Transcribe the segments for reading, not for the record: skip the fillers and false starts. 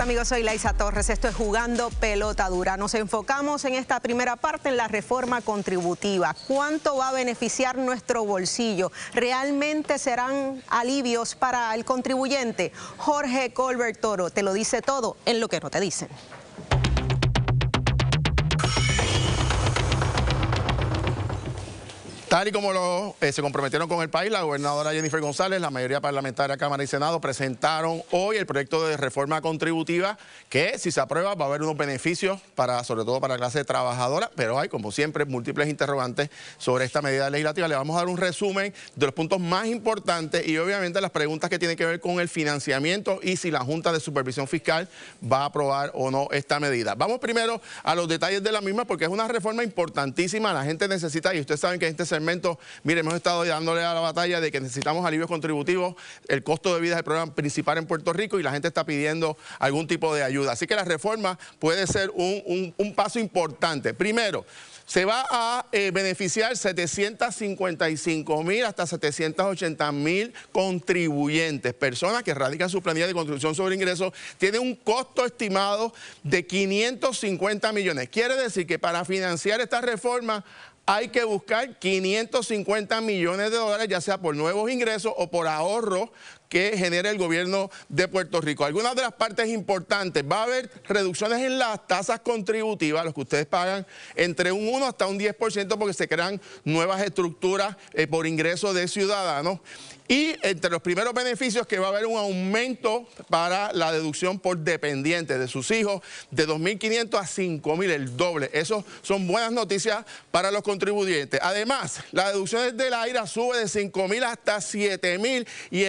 Amigos, soy Laisa Torres, esto es Jugando Pelota Dura. Nos enfocamos en esta primera parte en la reforma contributiva. ¿Cuánto va a beneficiar nuestro bolsillo? ¿Realmente serán alivios para el contribuyente? Jorge Colbert Toro te lo dice todo en Lo que no te dicen. Tal y como se comprometieron con el país, la gobernadora Jennifer González, la mayoría parlamentaria de Cámara y Senado presentaron hoy el proyecto de reforma contributiva que, si se aprueba, va a haber unos beneficios sobre todo para la clase trabajadora, pero hay, como siempre, múltiples interrogantes sobre esta medida legislativa. Le vamos a dar un resumen de los puntos más importantes y, obviamente, las preguntas que tienen que ver con el financiamiento y si la Junta de Supervisión Fiscal va a aprobar o no esta medida. Vamos primero a los detalles de la misma porque es una reforma importantísima. La gente necesita, y ustedes saben que en este segmento, mire, hemos estado dándole a la batalla de que necesitamos alivios contributivos, el costo de vida es el problema principal en Puerto Rico y la gente está pidiendo algún tipo de ayuda. Así que la reforma puede ser un paso importante. Primero, se va a beneficiar 755,000 hasta 780,000 contribuyentes, personas que radican su planilla de contribución sobre ingresos, tienen un costo estimado de 550 millones. Quiere decir que para financiar esta reforma hay que buscar 550 millones de dólares, ya sea por nuevos ingresos o por ahorros que genere el gobierno de Puerto Rico. Algunas de las partes importantes, va a haber reducciones en las tasas contributivas, los que ustedes pagan entre un 1 hasta un 10% porque se crean nuevas estructuras por ingreso de ciudadanos. Y entre los primeros beneficios que va a haber un aumento para la deducción por dependientes de sus hijos de 2.500 a 5.000, el doble. Eso son buenas noticias para los contribuyentes. Además, la deducción del AIRA sube de 5.000 hasta 7.000 y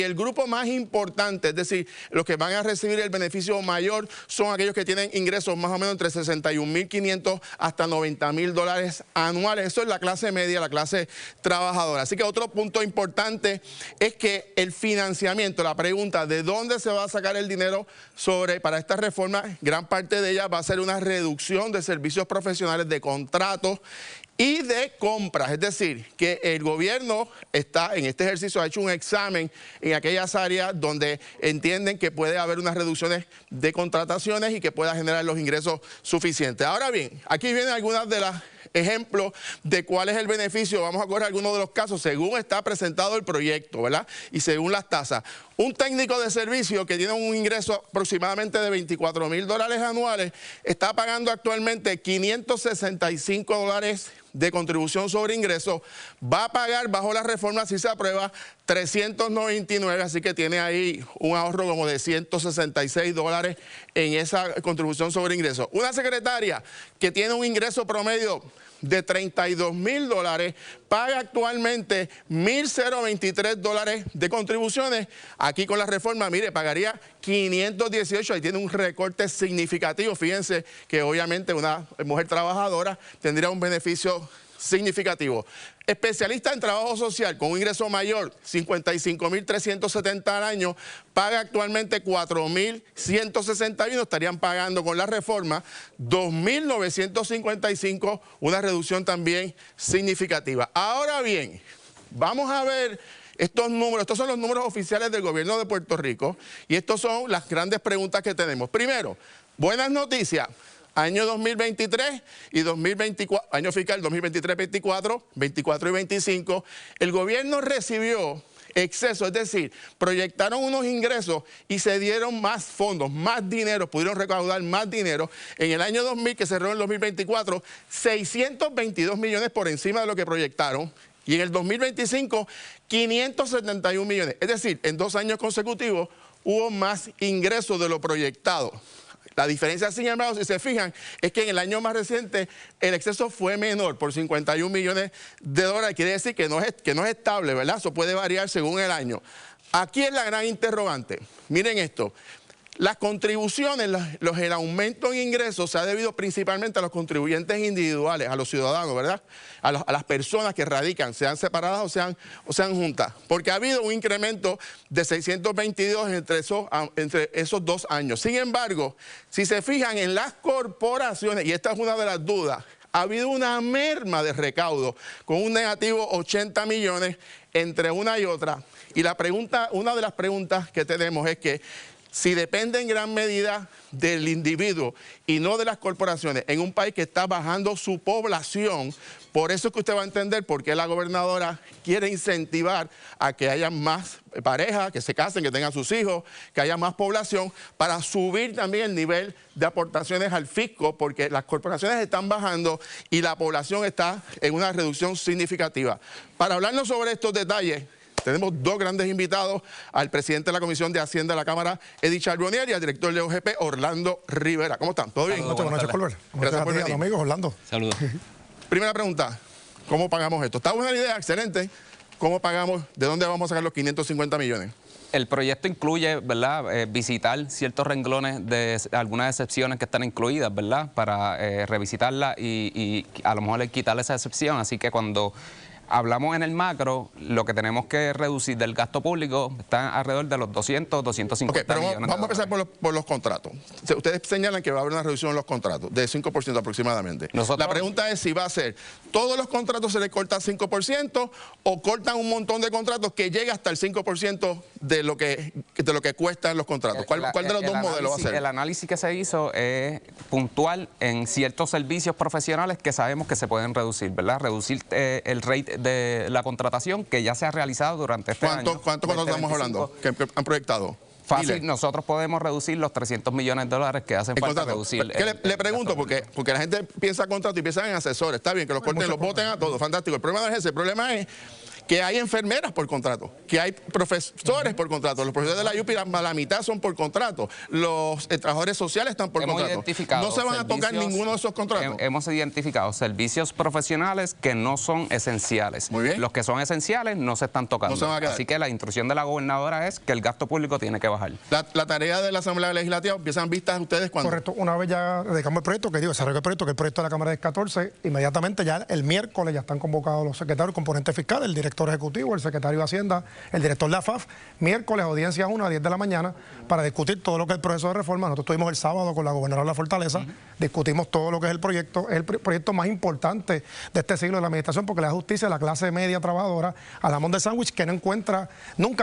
el grupo más importante, es decir, los que van a recibir el beneficio mayor son aquellos que tienen ingresos más o menos entre 61.500 hasta 90.000 dólares anuales. Eso es la clase media, la clase trabajadora. Así que otro punto importante es que el financiamiento, la pregunta de dónde se va a sacar el dinero para esta reforma, gran parte de ella va a ser una reducción de servicios profesionales, de contratos y de compras. Es decir, que el gobierno en este ejercicio ha hecho un examen en aquellas áreas donde entienden que puede haber unas reducciones de contrataciones y que pueda generar los ingresos suficientes. Ahora bien, aquí vienen algunas de las ejemplos de cuál es el beneficio. Vamos a coger algunos de los casos según está presentado el proyecto, ¿verdad? Y según las tasas. Un técnico de servicio que tiene un ingreso aproximadamente de 24.000 dólares anuales está pagando actualmente 565 dólares de contribución sobre ingresos. Va a pagar bajo la reforma, si se aprueba, 399, así que tiene ahí un ahorro como de 166 dólares en esa contribución sobre ingresos. Una secretaria que tiene un ingreso promedio de 32.000 dólares, paga actualmente 1.023 dólares de contribuciones. Aquí con la reforma, mire, pagaría 518, ahí tiene un recorte significativo. Fíjense que obviamente una mujer trabajadora tendría un beneficio significativo. Especialista en trabajo social con un ingreso mayor, 55.370 al año, paga actualmente 4.161, estarían pagando con la reforma 2.955, una reducción también significativa. Ahora bien, vamos a ver estos números. Estos son los números oficiales del gobierno de Puerto Rico y estas son las grandes preguntas que tenemos. Primero, buenas noticias. Año 2023 y 2024, año fiscal 2023-24, 24 y 25, el gobierno recibió exceso, es decir, proyectaron unos ingresos y se dieron más fondos, más dinero, pudieron recaudar más dinero. En el año 2000, que cerró en 2024, 622 millones por encima de lo que proyectaron. Y en el 2025, 571 millones. Es decir, en 2 años consecutivos hubo más ingresos de lo proyectado. La diferencia, sin embargo, si se fijan, es que en el año más reciente el exceso fue menor por 51 millones de dólares. Quiere decir que no es estable, ¿verdad? Eso puede variar según el año. Aquí es la gran interrogante. Miren esto. Las contribuciones, el aumento en ingresos se ha debido principalmente a los contribuyentes individuales, a los ciudadanos, ¿verdad? A las personas que radican, sean separadas o sean juntas. Porque ha habido un incremento de 622 entre esos 2 años. Sin embargo, si se fijan en las corporaciones, y esta es una de las dudas, ha habido una merma de recaudo con un negativo 80 millones entre una y otra. Y una de las preguntas que tenemos es que si depende en gran medida del individuo y no de las corporaciones, en un país que está bajando su población, por eso es que usted va a entender por qué la gobernadora quiere incentivar a que haya más parejas, que se casen, que tengan sus hijos, que haya más población, para subir también el nivel de aportaciones al fisco, porque las corporaciones están bajando y la población está en una reducción significativa. Para hablarnos sobre estos detalles, tenemos dos grandes invitados, al presidente de la Comisión de Hacienda de la Cámara, Eddie Charbonnier, y al director de OGP, Orlando Rivera. ¿Cómo están? ¿Todo bien? Buenas noches, Colbert. Gracias por venir. Amigos, Orlando. Saludos. Primera pregunta, ¿cómo pagamos esto? Está buena la idea, excelente. ¿Cómo pagamos? ¿De dónde vamos a sacar los 550 millones? El proyecto incluye, ¿verdad?, visitar ciertos renglones de algunas excepciones que están incluidas, ¿verdad?, para revisitarlas y a lo mejor quitarle esa excepción. Así que cuando hablamos en el macro, lo que tenemos que reducir del gasto público está alrededor de los 200, 250 pero millones. Vamos a empezar por los contratos. Ustedes señalan que va a haber una reducción en los contratos de 5% aproximadamente. La pregunta es si va a ser, ¿todos los contratos se les corta 5% o cortan un montón de contratos que llega hasta el 5% de lo que cuestan los contratos? ¿Cuál de los dos modelos va a ser? El análisis que se hizo es puntual en ciertos servicios profesionales que sabemos que se pueden reducir, ¿verdad? Reducir el rate de la contratación que ya se ha realizado durante este año. ¿Cuántos contratos estamos hablando que han proyectado? Fácil, nosotros podemos reducir los 300 millones de dólares que hacen falta reducir. Le pregunto, porque la gente piensa contrato y piensa en asesores. Está bien que los corten, los voten a todos, fantástico. El problema no es ese, el problema es que hay enfermeras por contrato, que hay profesores por contrato, los profesores de la UPI, la mitad son por contrato, los trabajadores sociales están por contrato. No se van a tocar ninguno de esos contratos. Hemos identificado servicios profesionales que no son esenciales. Muy bien. Los que son esenciales no se están tocando. No se van a quedar. Así que la instrucción de la gobernadora es que el gasto público tiene que bajar. La tarea de la Asamblea Legislativa, ¿empiezan vistas ustedes cuándo? Correcto, una vez ya dedicamos el proyecto, desarrollo el proyecto, que el proyecto de la Cámara es 14, inmediatamente ya el miércoles ya están convocados los secretarios, el componente fiscal, el director ejecutivo, el secretario de Hacienda, el director de la AFAF, miércoles audiencia 1 a 10 de la mañana para discutir todo lo que es el proceso de reforma. Nosotros estuvimos el sábado con la gobernadora de la Fortaleza, discutimos todo lo que es el proyecto más importante de este siglo de la administración, porque le da justicia a la clase media trabajadora, a la Monte Sándwich, que nunca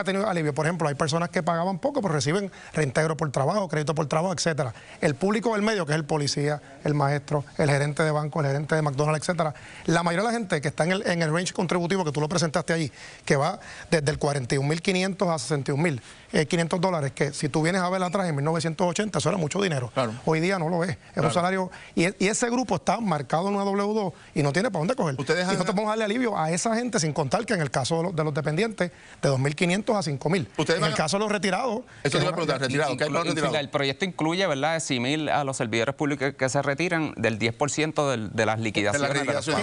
ha tenido alivio. Por ejemplo, hay personas que pagaban poco, pero reciben reintegro por trabajo, crédito por trabajo, etcétera. El público del medio, que es el policía, el maestro, el gerente de banco, el gerente de McDonald's, etcétera. La mayoría de la gente que está en el range contributivo que tú lo presentaste allí, que va desde el 41.500 a 61.500 dólares, que si tú vienes a ver atrás en 1980, eso era mucho dinero. Claro. Hoy día no lo es. Es un salario. Y ese grupo está marcado en una W2 y no tiene para dónde coger. Y nosotros podemos darle alivio a esa gente, sin contar que en el caso de los dependientes, de 2.500 a 5.000. En el caso de los retirados. Eso te iba a preguntar, retirados. El proyecto incluye, ¿verdad?, eximir a los servidores públicos que se retiran del 10% de las liquidaciones.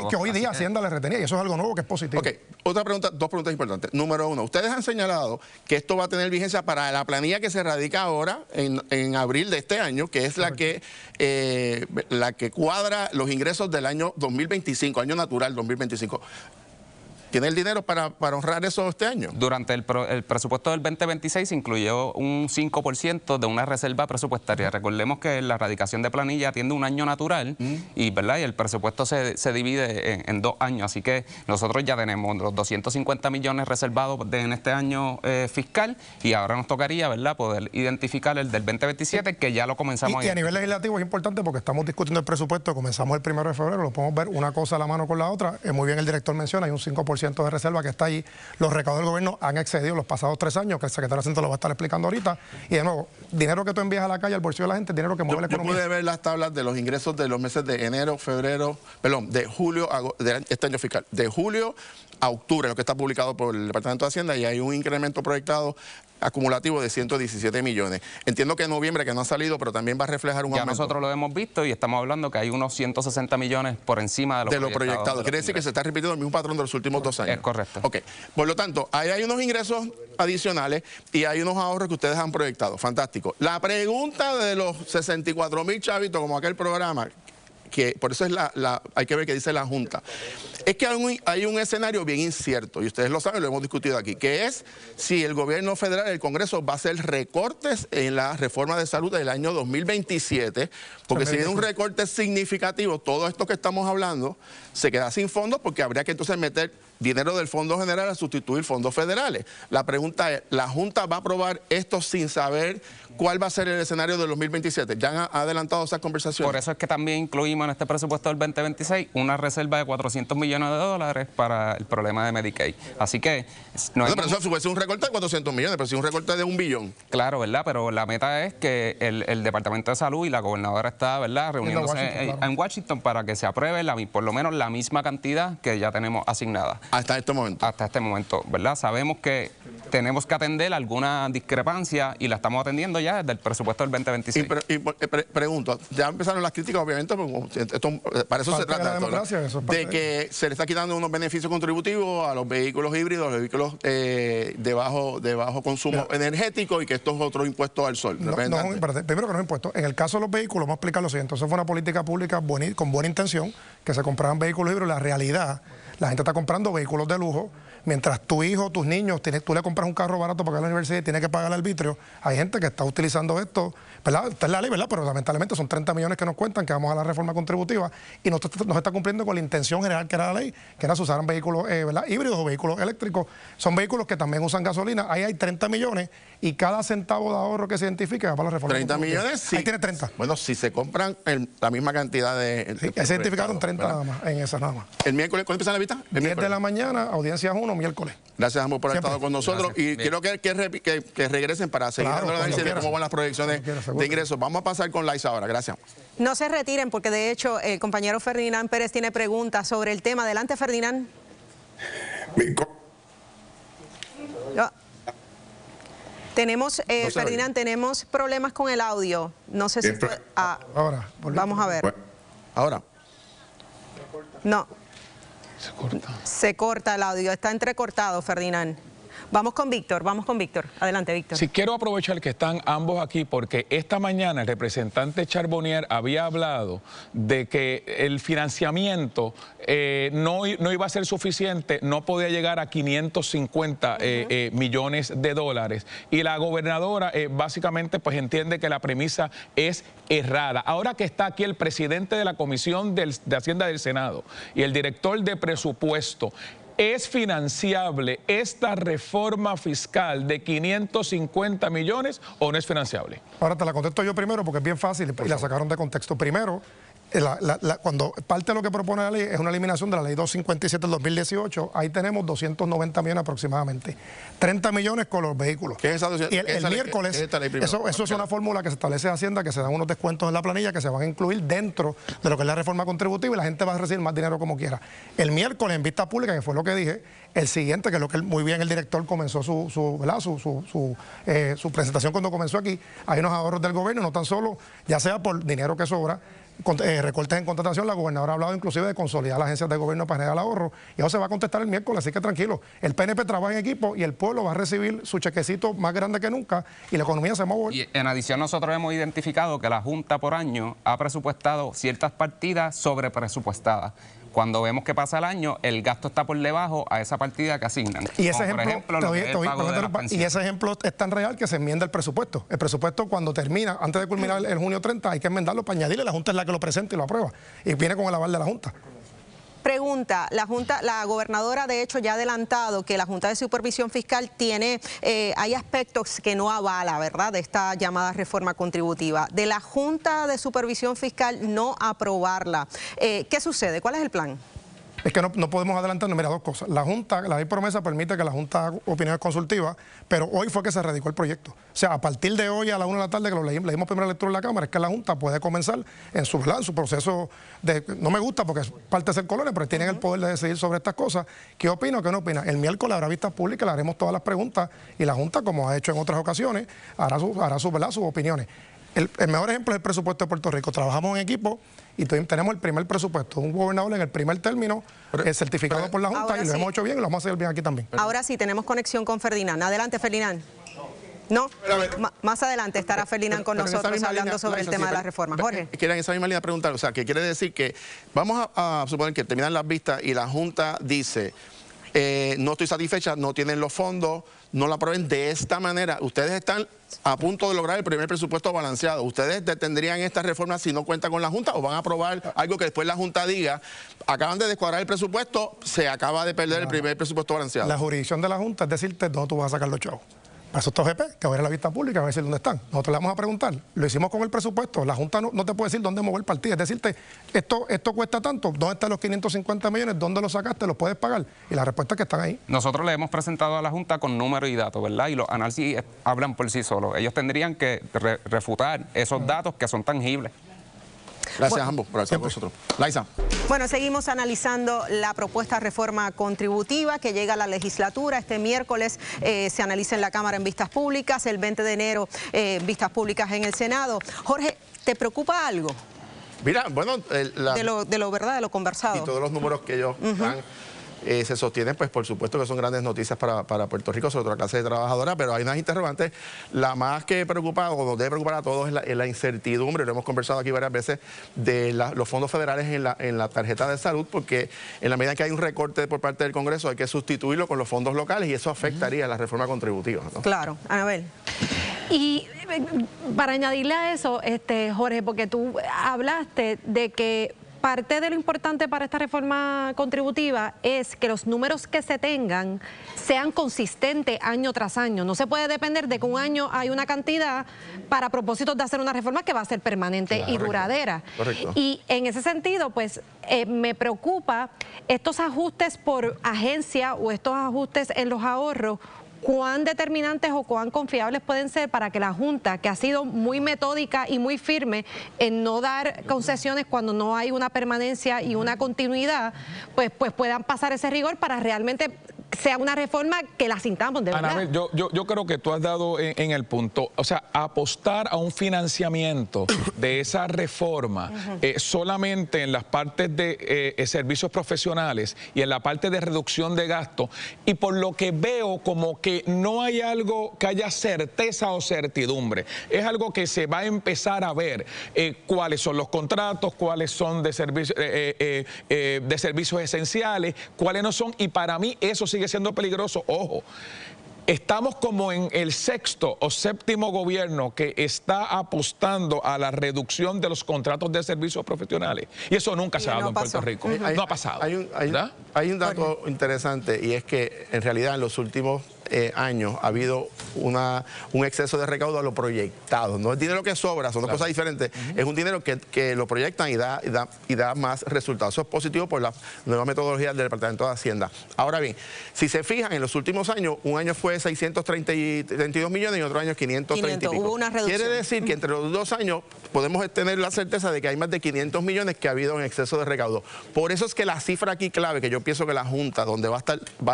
Que hoy día Hacienda le retenía, y eso es algo nuevo que es positivo. Ok, otra pregunta, dos preguntas importantes. Número uno, ustedes han señalado que esto va a tener vigencia para la planilla que se radica ahora en abril de este año, que es la que cuadra los ingresos del año 2025, año natural 2025. ¿Tiene el dinero para honrar eso este año? Durante el presupuesto del 2026 se incluyó un 5% de una reserva presupuestaria. Recordemos que la radicación de planilla atiende un año natural y el presupuesto se divide en 2 años. Así que nosotros ya tenemos los 250 millones reservados en este año fiscal y ahora nos tocaría, ¿verdad?, poder identificar el del 2027, que ya lo comenzamos. Y a nivel legislativo es importante porque estamos discutiendo el presupuesto, comenzamos el 1 de febrero, lo podemos ver una cosa a la mano con la otra. Muy bien el director menciona, hay un 5% de reserva que está ahí. Los recaudos del gobierno han excedido los pasados 3 años, que el secretario de Hacienda lo va a estar explicando ahorita. Y de nuevo, dinero que tú envías a la calle, al bolsillo de la gente, dinero que mueve la economía. Yo pude ver las tablas de los ingresos de los meses de enero, febrero, de julio, de este año fiscal, de julio a octubre, lo que está publicado por el Departamento de Hacienda, y hay un incremento proyectado acumulativo de 117 millones. Entiendo que en noviembre, que no ha salido, pero también va a reflejar un aumento. Ya nosotros lo hemos visto y estamos hablando que hay unos 160 millones por encima de lo proyectado. Quiere decir que se está repitiendo el mismo patrón de los últimos 2 años. Es correcto. Ok. Por lo tanto, ahí hay unos ingresos adicionales y hay unos ahorros que ustedes han proyectado. Fantástico. La pregunta de los 64.000 chavitos, como aquel programa, que por eso es hay que ver qué dice la Junta. Es que hay un escenario bien incierto, y ustedes lo saben, lo hemos discutido aquí, que es si el gobierno federal, el Congreso, va a hacer recortes en la reforma de salud del año 2027, porque si viene un recorte significativo, todo esto que estamos hablando se queda sin fondos, porque habría que entonces meter dinero del Fondo General a sustituir fondos federales. La pregunta es, ¿la Junta va a aprobar esto sin saber cuál va a ser el escenario del 2027? ¿Ya han adelantado esas conversaciones? Por eso es que también incluimos en este presupuesto del 2026 una reserva de $400 millones para el problema de Medicaid. Así que... pero eso puede ser un recorte de 400 millones, pero si un recorte de $1 billón. Claro, ¿verdad? Pero la meta es que el Departamento de Salud y la gobernadora está, ¿verdad?, reuniéndose en Washington para que se apruebe por lo menos la misma cantidad que ya tenemos asignada. Hasta este momento. Hasta este momento, ¿verdad? Sabemos que tenemos que atender alguna discrepancia y la estamos atendiendo ya desde el presupuesto del 2026. Pregunto, ya empezaron las críticas, obviamente, para eso se trata de que se le está quitando unos beneficios contributivos a los vehículos híbridos, a los vehículos de bajo consumo energético, y que esto es otro impuesto al sol. Primero que no es impuesto. En el caso de los vehículos, vamos a explicar lo siguiente. Eso fue una política pública con buena intención, que se compraban vehículos híbridos. La realidad, la gente está comprando vehículos de lujo, mientras tu hijo, tus niños, tú le compras un carro barato para ir a la universidad y tienes que pagar el arbitrio. Hay gente que está utilizando esto, ¿verdad? Esta es la ley, ¿verdad? Pero lamentablemente son 30 millones que nos cuentan, que vamos a la reforma contributiva, y no está cumpliendo con la intención general que era la ley, que era usar vehículos ¿verdad?, híbridos o vehículos eléctricos. Son vehículos que también usan gasolina. Ahí hay 30 millones y cada centavo de ahorro que se identifique va para la reforma 30 millones, sí. Ahí tiene 30. Bueno, si se compran la misma cantidad de... Sí, se identificaron 30 nada más, en esa nada más. ¿El miércoles cuándo empieza la vista? 10 de la mañana, audiencias 1, miércoles. Gracias, ambos, por haber estado con nosotros. Gracias. Y quiero que regresen para seguir dando la análisis de cómo van las proyecciones de ingresos. Vamos a pasar con Laisa ahora. Gracias. No se retiren, porque de hecho el compañero Ferdinand Pérez tiene preguntas sobre el tema. Adelante, Ferdinand. Tenemos, Ferdinand, tenemos problemas con el audio. No sé si... Ahora. Vamos a ver. Ahora. No. Se corta el audio, está entrecortado, Ferdinand. Vamos con Víctor. Adelante, Víctor. Sí, quiero aprovechar que están ambos aquí porque esta mañana el representante Charbonnier había hablado de que el financiamiento no iba a ser suficiente, no podía llegar a 550 millones de dólares. Y la gobernadora básicamente pues entiende que la premisa es errada. Ahora que está aquí el presidente de la Comisión de Hacienda del Senado y el director de presupuesto, ¿es financiable esta reforma fiscal de 550 millones o no es financiable? Ahora te la contesto yo primero porque es bien fácil y la sacaron de contexto. Primero, cuando parte de lo que propone la ley es una eliminación de la ley 257 del 2018, ahí tenemos 290 millones aproximadamente. 30 millones con los vehículos. ¿Qué es esa, y el miércoles, eso es una fórmula que se establece de Hacienda, que se dan unos descuentos en la planilla que se van a incluir dentro de lo que es la reforma contributiva y la gente va a recibir más dinero como quiera. El miércoles en vista pública, que fue lo que dije, el siguiente, que es lo que muy bien el director comenzó su presentación cuando comenzó aquí, hay unos ahorros del gobierno, no tan solo, ya sea por dinero que sobra, recortes en contratación. La gobernadora ha hablado inclusive de consolidar las agencias de gobierno para generar el ahorro, y eso se va a contestar el miércoles, así que tranquilo, el PNP trabaja en equipo y el pueblo va a recibir su chequecito más grande que nunca y la economía se mueve. Y en adición nosotros hemos identificado que la Junta por año ha presupuestado ciertas partidas sobrepresupuestadas. Cuando vemos que pasa el año, el gasto está por debajo a esa partida que asignan. Y ese ejemplo es tan real que se enmienda el presupuesto. El presupuesto, cuando termina, antes de culminar el junio 30, hay que enmendarlo para añadirle. La Junta es la que lo presenta y lo aprueba. Y viene con el aval de la Junta. Pregunta, la gobernadora de hecho ya ha adelantado que la Junta de Supervisión Fiscal hay aspectos que no avala, ¿verdad?, de esta llamada reforma contributiva. De la Junta de Supervisión Fiscal no aprobarla, ¿qué sucede? ¿Cuál es el plan? Es que no podemos adelantarnos. Mira, dos cosas. La Junta, la ley promesa permite que la Junta haga opiniones consultivas, pero hoy fue que se radicó el proyecto. O sea, a partir de hoy a la 1 de la tarde, que lo leímos primera lectura en la Cámara, es que la Junta puede comenzar en su proceso de... No me gusta porque es parte de ser colonia, pero tienen el poder de decidir sobre estas cosas. ¿Qué opina o qué no opina? El miércoles habrá vistas públicas, le haremos todas las preguntas y la Junta, como ha hecho en otras ocasiones, hará sus opiniones. El mejor ejemplo es el presupuesto de Puerto Rico. Trabajamos en equipo y tenemos el primer presupuesto, un gobernador en el primer término, certificado por la Junta, y lo hemos hecho bien y lo vamos a hacer bien aquí también. Ahora sí, tenemos conexión con Ferdinand. Adelante, Ferdinand. No, más adelante estará Ferdinand con nosotros hablando sobre el tema de la reforma. Jorge. Quieren esa misma línea preguntar, o sea, que quiere decir que vamos a suponer que terminan las vistas y la Junta dice, no estoy satisfecha, no tienen los fondos, no la aprueben de esta manera. Ustedes están a punto de lograr el primer presupuesto balanceado. ¿Ustedes detendrían esta reforma si no cuentan con la Junta o van a aprobar algo que después la Junta diga, acaban de descuadrar el presupuesto, se acaba de perder el primer presupuesto balanceado? La jurisdicción de la Junta es decirte dónde tú vas a sacar los chavos. Para eso está OGP, que va a ir a la vista pública, va a decir dónde están. Nosotros le vamos a preguntar. Lo hicimos con el presupuesto. La Junta no te puede decir dónde mover partidas. Es decirte, esto cuesta tanto, ¿dónde están los 550 millones? ¿Dónde los sacaste? ¿Los puedes pagar? Y la respuesta es que están ahí. Nosotros le hemos presentado a la Junta con números y datos, ¿verdad? Y los análisis hablan por sí solos. Ellos tendrían que refutar esos datos que son tangibles. Gracias a ambos por estar con nosotros. Laisa. Bueno, seguimos analizando la propuesta de reforma contributiva que llega a la legislatura. Este miércoles se analiza en la Cámara en vistas públicas, el 20 de enero vistas públicas en el Senado. Jorge, ¿te preocupa algo? Mira, bueno, de lo conversado. Y todos los números que ellos dan se sostienen, pues por supuesto que son grandes noticias para Puerto Rico, sobre todo la clase trabajadora, pero hay unas interrogantes. La más que preocupa o nos debe preocupar a todos es la incertidumbre, lo hemos conversado aquí varias veces, de los fondos federales en la tarjeta de salud, porque en la medida que hay un recorte por parte del Congreso hay que sustituirlo con los fondos locales y eso afectaría a la reforma contributiva, ¿no? Claro, Anabel. Y para añadirle a eso, Jorge, porque tú hablaste de que parte de lo importante para esta reforma contributiva es que los números que se tengan sean consistentes año tras año. No se puede depender de que un año hay una cantidad para propósitos de hacer una reforma que va a ser permanente y duradera. Correcto. Y en ese sentido, pues me preocupa estos ajustes por agencia o estos ajustes en los ahorros, cuán determinantes o cuán confiables pueden ser para que la Junta, que ha sido muy metódica y muy firme en no dar concesiones cuando no hay una permanencia y una continuidad, pues puedan pasar ese rigor para realmente sea una reforma que la sintamos de verdad. Anabel, yo creo que tú has dado en el punto, o sea, apostar a un financiamiento de esa reforma solamente en las partes de servicios profesionales y en la parte de reducción de gastos, y por lo que veo como que no hay algo que haya certeza o certidumbre, es algo que se va a empezar a ver cuáles son los contratos, cuáles son de servicios esenciales, cuáles no son, y para mí eso sigue siendo peligroso. Ojo, estamos como en el sexto o séptimo gobierno que está apostando a la reducción de los contratos de servicios profesionales. Y eso nunca se ha dado en Puerto Rico. No ha pasado. Hay un dato interesante, y es que en realidad en los últimos años ha habido un exceso de recaudo a lo proyectado. No es dinero que sobra, son dos cosas diferentes. Es un dinero que lo proyectan y da más resultados. Eso es positivo por la nueva metodología del Departamento de Hacienda. Ahora bien, si se fijan, en los últimos años, un año fue 632 millones y otro año 530 y pico. Hubo una reducción. Quiere decir que entre los 2 años podemos tener la certeza de que hay más de 500 millones que ha habido en exceso de recaudo. Por eso es que la cifra aquí clave, que yo pienso que la Junta, donde va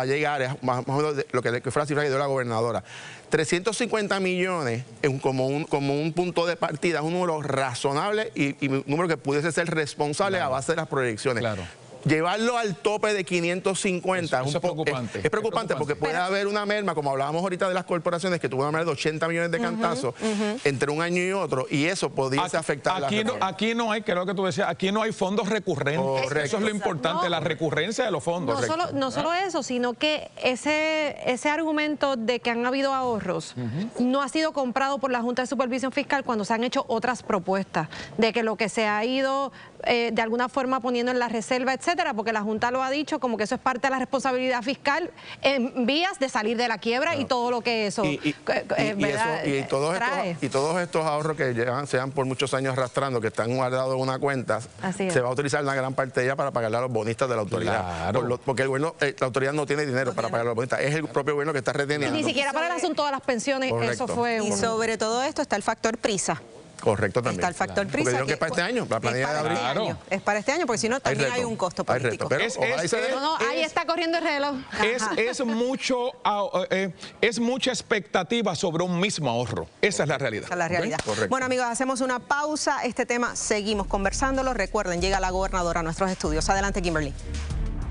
a llegar, es más o menos lo que fue la cifra que dio la gobernadora. 350 millones como un punto de partida, es un número razonable y un número que pudiese ser responsable a base de las proyecciones. Claro. Llevarlo al tope de 550 eso es preocupante. Es preocupante porque puede haber una merma, como hablábamos ahorita de las corporaciones, que tuvo una merma de 80 millones de cantazos entre un año y otro, y eso podría afectar la reforma. Aquí no hay, que es lo que tú decías, aquí no hay fondos recurrentes. Correcto. Eso es lo importante, la recurrencia de los fondos. No solo eso, sino que ese argumento de que han habido ahorros no ha sido comprado por la Junta de Supervisión Fiscal cuando se han hecho otras propuestas, de que lo que se ha ido de alguna forma poniendo en la reserva, etcétera, porque la Junta lo ha dicho como que eso es parte de la responsabilidad fiscal en vías de salir de la quiebra y todo lo que eso trae. Y todos estos ahorros que se han por muchos años arrastrando, que están guardados en una cuenta, se va a utilizar una gran parte de ella para pagarle a los bonistas de la autoridad. Claro. Porque el gobierno, la autoridad no tiene dinero para pagarle a los bonistas, es el propio gobierno que está reteniendo. Ni siquiera para el asunto de las pensiones. Correcto. Eso fue Y sobre todo esto está el factor prisa. Correcto también. Está el factor prisa. Porque dijeron que es para este año, la planilla de abril. Es para este año, porque si no también hay un costo político. Pero ahí está corriendo el reloj. Es mucha expectativa sobre un mismo ahorro. Esa es la realidad. Esa es la realidad. Correcto. Bueno, amigos, hacemos una pausa. Este tema seguimos conversándolo. Recuerden, llega la gobernadora a nuestros estudios. Adelante, Kimberly.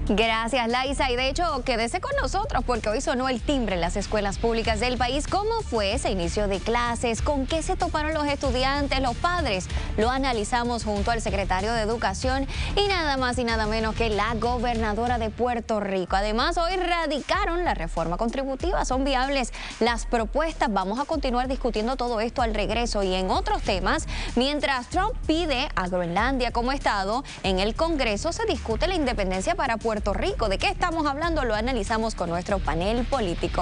Gracias, Laisa. Y de hecho, quédese con nosotros porque hoy sonó el timbre en las escuelas públicas del país. ¿Cómo fue ese inicio de clases? ¿Con qué se toparon los estudiantes, los padres? Lo analizamos junto al secretario de Educación y nada más y nada menos que la gobernadora de Puerto Rico. Además, hoy radicaron la reforma contributiva. ¿Son viables las propuestas? Vamos a continuar discutiendo todo esto al regreso y en otros temas. Mientras Trump pide a Groenlandia como estado, en el Congreso se discute la independencia para Puerto Rico. ¿De qué estamos hablando? Lo analizamos con nuestro panel político.